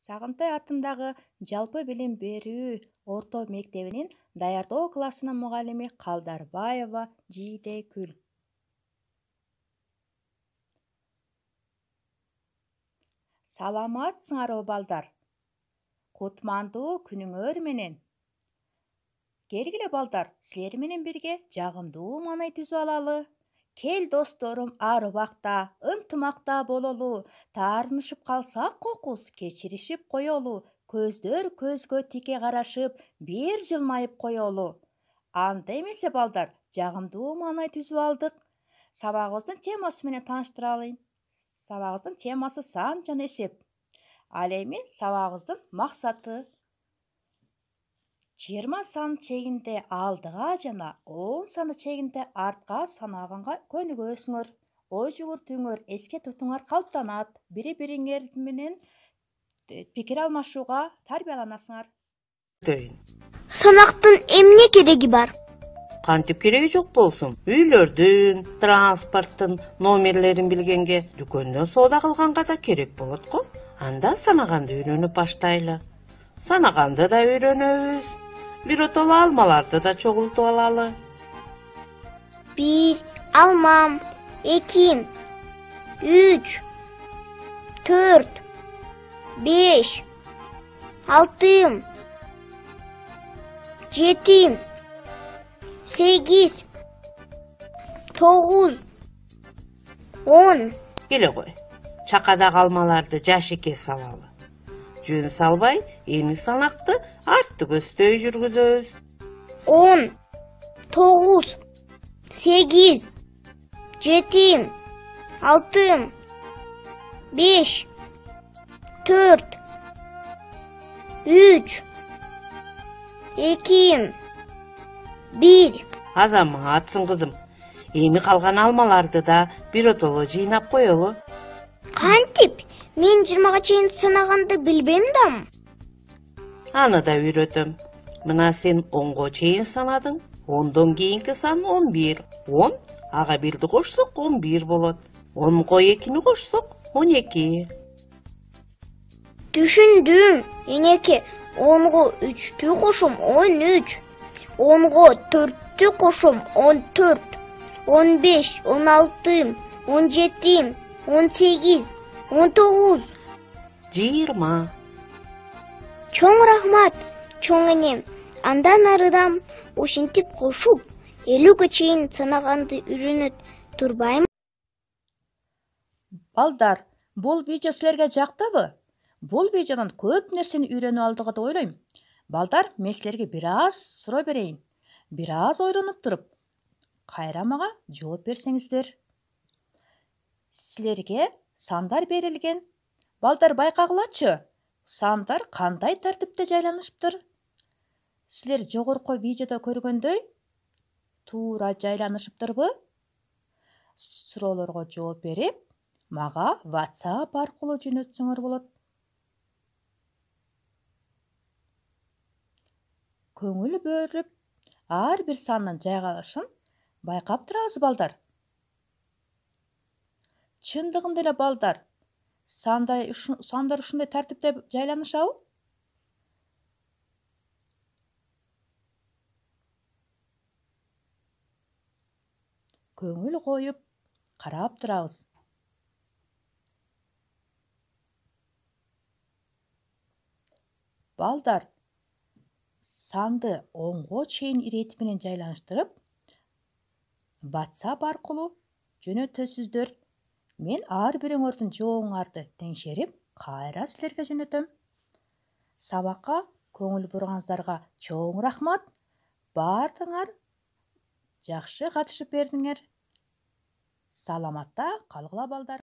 Сагынтай атындагы жалпы билим берүү орто мектебинин даярдоо классынын мугалими Калдарбаева Жийдекүл. Саламатсыңарбы балдар? Кутмандуу күнүңөр менен. Келгиле балдар, силер менен бирге жагымдуу маанай түзүп алалы. Кел досторум, ар убакта ынтымакта бололу. Таарынышып калсак кокус, кечиришип коелу. Көздөр көзгө тике карашып, бир жылмайып коелу. Анда эмесе балдар, жагымдуу маанай түзүп алдык. Сабагыбыздын темасы менен тааныштыралыйын. Сабагыбыздын темасы сан жана эсеп. Ал эми сабагыбыздын максаты 20 сан чегинде алдыга жана 10 саны чегинде артка санаганга көнүгөсүңөр. Ой жүгүртүүңөр, эске тутууңар калыптанат. Бири-бириңер менен пикир алмашууга тарбияланасыңар. Санактын эмне кереги бар? Кантип кереги жок болсун. Үйлөрдүн, транспорттун номерлерин билгенге, дүкөндөн соода кылганга да керек болот го. Анда санаганды үйрөнүп баштайлы. Санаганды да үйрөнөбүз. Биротоло алмаларды да чогултуп алалы. 1 алмам, 2 3 4 5 6 7 8 9 10. Келе кой. Чакадагы алмаларды жашикке салалы. Жөн салбай, эми санакты артты көздөй жүргүзөбүз. 10 9 8 7 6 5 4 3 2 1. Азаматсың кызым. Эми калган алмаларды да биротоло жыйнап коелу. Кантип? Мен 20га чейин санаганды билбейм да. Аны да үйрөтөм. Мына сен 10го чейин санадың. 10дон кийинки сан 11. 10 ага 1ди кошсок 11 болот. 10го 2ни кошсок 12. Түшүндүм. Энеке, 10го 3тү кошом 13. 10го 4тү кошом 14. 15, 16, 17, 18, 19. 20. Чоң рахмат, чоң энем. Андан арыдам ошентип кошуп, 50ге чейин санаганды үйрөнөт турбайм. Балдар, бул видео силерге жактыбы? Бул видеодон көп нерсени үйрөнүп алдык деп ойлойм. Балдар, мен силерге бир аз суроо берейин. Бир аз ойлонуп туруп, кайра мага жооп берсеңиздер. Силерге сандар берилген. Балдар, байкагылачы, сандар кандай тартипте жайланышыптыр? Силер жогорку видеодо көргөндөй туура жайланышыптырбы? Суроолорго жооп берип, мага WhatsApp аркылуу жөнөтсөңөр болот. Көңүл бөлүп, ар бир сандын жайгалышын байкап турабыз балдар. Чындыгында эле балдар, сандар ушундай тартипте жайланышабы? Көңүл коюп карап турабыз. Балдар, санды 10го чейин иретип менен жайланыштырып, WhatsApp аркылуу жөнөтөсүздөр. Мен ар бириңөрдүн жообуңарды теңшерип, кайра силерге жөнөтөм. Сабакка көңүл бурганыңыздарга чоң рахмат. Бардыңар жакшы катышып бердиңер. Саламатта калгыла балдар.